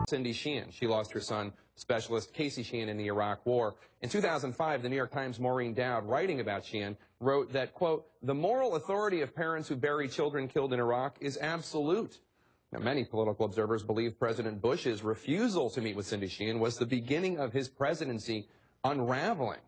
Cindy Sheehan. She lost her son, Specialist Casey Sheehan, in the Iraq War. In 2005, the New York Times' Maureen Dowd, writing about Sheehan, wrote that, quote, "The moral authority of parents who bury children killed in Iraq is absolute." Now, many political observers believe President Bush's refusal to meet with Cindy Sheehan was the beginning of his presidency unraveling.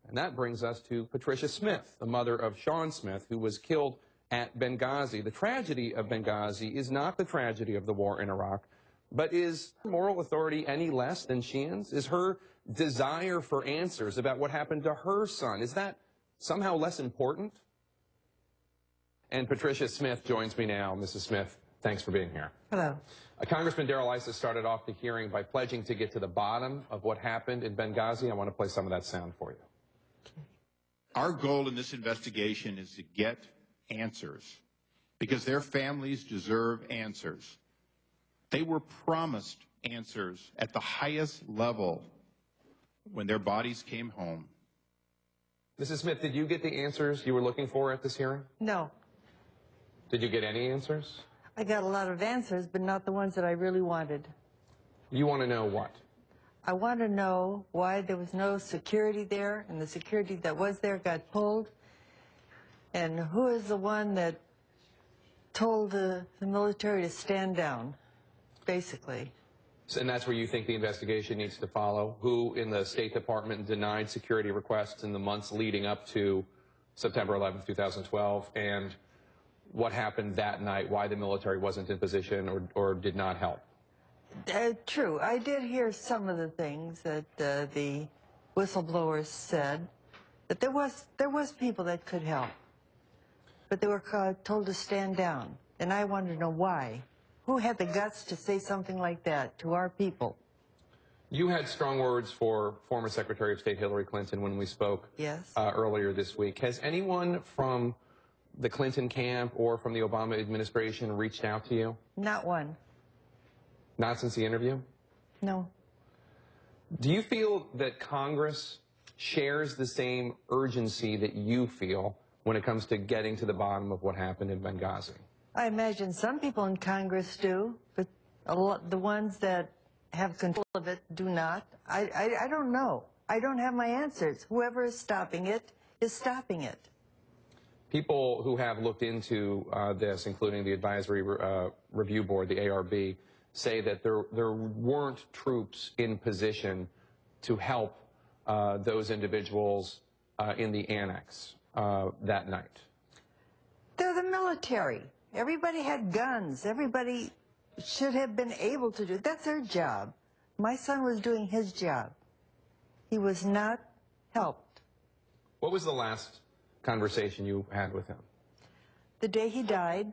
And that brings us to Patricia Smith, the mother of Sean Smith, who was killed at Benghazi. The tragedy of Benghazi is not the tragedy of the war in Iraq, but is moral authority any less than Sheehan's? Is her desire for answers about what happened to her son, is that somehow less important? And Patricia Smith joins me now. Mrs. Smith, thanks for being here. Hello. Congressman Darrell Issa started off the hearing by pledging to get to the bottom of what happened in Benghazi. I want to play some of that sound for you. Our goal in this investigation is to get answers, because their families deserve answers. They were promised answers at the highest level when their bodies came home. Mrs. Smith, did you get the answers you were looking for at this hearing? No. Did you get any answers? I got a lot of answers, but not the ones that I really wanted. You want to know what? I want to know why there was no security there, and the security that was there got pulled, and who is the one that told the military to stand down, basically. And that's where you think the investigation needs to follow? Who in the State Department denied security requests in the months leading up to September 11th, 2012, and what happened that night, why the military wasn't in position or did not help? True. I did hear some of the things that the whistleblowers said, that there was people that could help, but they were told to stand down, and I wanted to know why. Who had the guts to say something like that to our people? You had strong words for former Secretary of State Hillary Clinton when we spoke earlier this week. Has anyone from the Clinton camp or from the Obama administration reached out to you? Not one. Not since the interview? No. Do you feel that Congress shares the same urgency that you feel when it comes to getting to the bottom of what happened in Benghazi? I imagine some people in Congress do, but the ones that have control of it do not. I don't know. I don't have my answers. Whoever is stopping it is stopping it. People who have looked into this, including the Advisory Review Board, the ARB, say that there weren't troops in position to help those individuals in the annex that night. They're the military. Everybody had guns. Everybody should have been able to do it. That's their job. My son was doing his job. He was not helped. What was the last conversation you had with him? The day he died,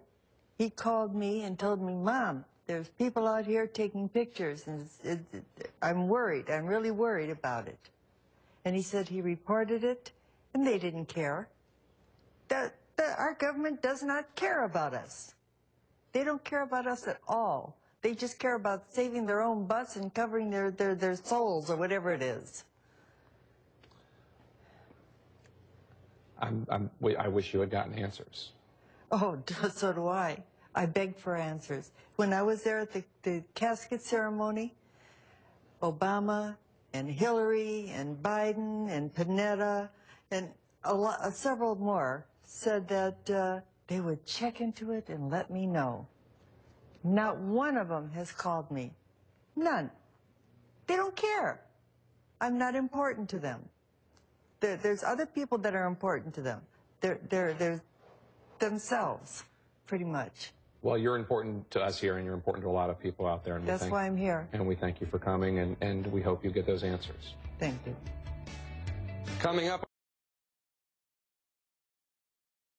he called me and told me, "Mom, there's people out here taking pictures, and I'm worried. I'm really worried about it." And he said he reported it, and they didn't care. Our government does not care about us. They don't care about us at all. They just care about saving their own butts and covering their souls or whatever it is. I wish you had gotten answers. Oh, so do I. I begged for answers. When I was there at the casket ceremony, Obama and Hillary and Biden and Panetta and several more said that they would check into it and let me know. Not one of them has called me. None. They don't care. I'm not important to them. There's other people that are important to them. They're themselves, pretty much. Well, you're important to us here, and you're important to a lot of people out there. And that's why I'm here. And we thank you for coming, and we hope you get those answers. Thank you. Coming up